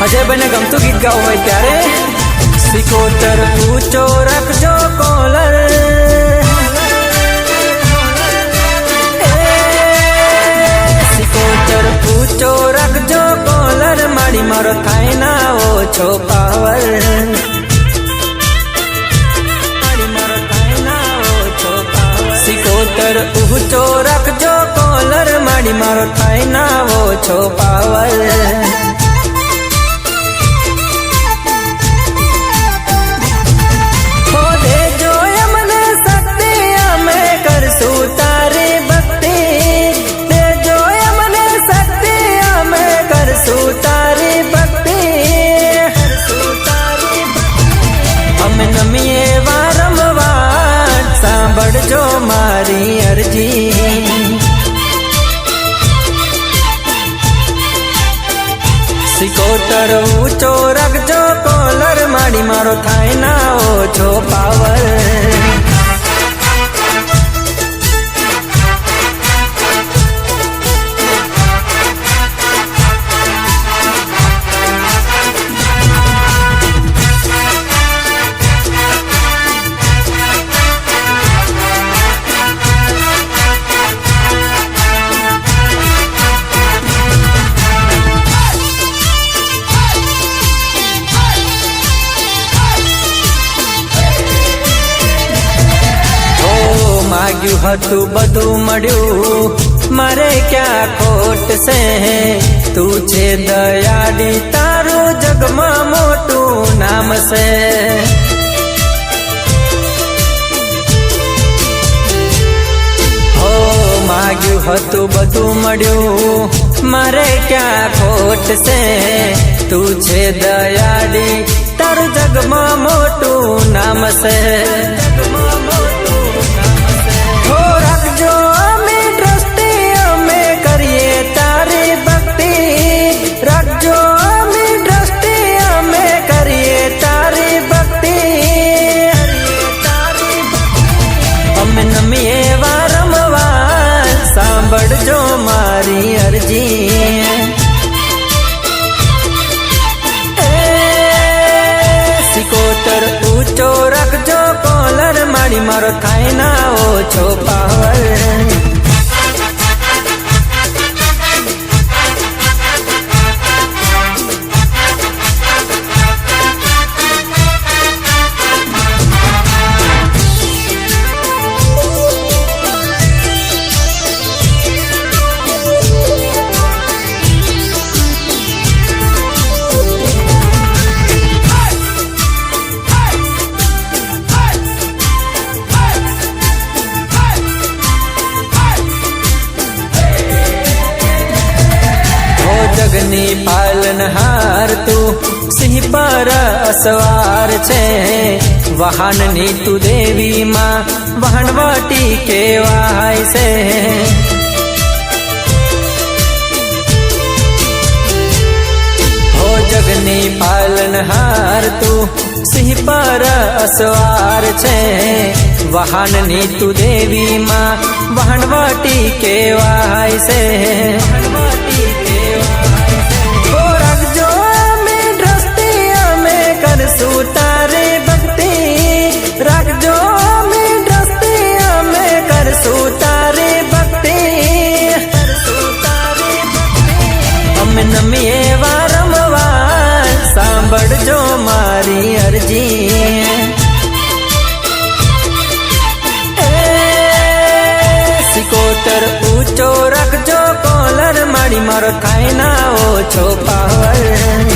अजय बने गमतू गीत गाओ होय त्यारे सिकोतर ऊंचो रखजो कॉलर सिकोतर ऊंचो रखजो कॉलर माड़ी मारो थाय ना ओछो पावर सिकोतर ऊंचो रखजो कॉलर माड़ी मारो थाय ना ओछो पावर जो मारी अर्जी सिकोतर ऊंचो रखजो कॉलर माड़ी मारो थाय ना ओछो पावर माग्यू हतु बधु मळ्यू मारे क्या खोट से तू छे दयाड़ी तारू जगमा मोटू नाम से हो माग्यू हतु बधु मळ्यू मारे क्या खोट से तू छे दयाड़ी तारू जगमा मोटू नाम से जो मारी अर्जी सिकोतर ऊंचो रखजो कॉलर माड़ी मारो थाय ना ओछो पावर जगनी पालनहार तू सिंह पर असवार छे वाहन नी तू देवी मां वहनवटी केवाय से हो जगनी पालनहार तू सिंह पर असवार छे वाहन नी तू देवी मां वहनवटी केवाय से तारे भक्ति रखजो में दृष्टिया में कर तारे भक्ति हम नमिए वारंवार सांभळजो मारी अर्जी सिकोतर ऊंचो रखजो कॉलर माड़ी मारो थाय ना ओछो पावर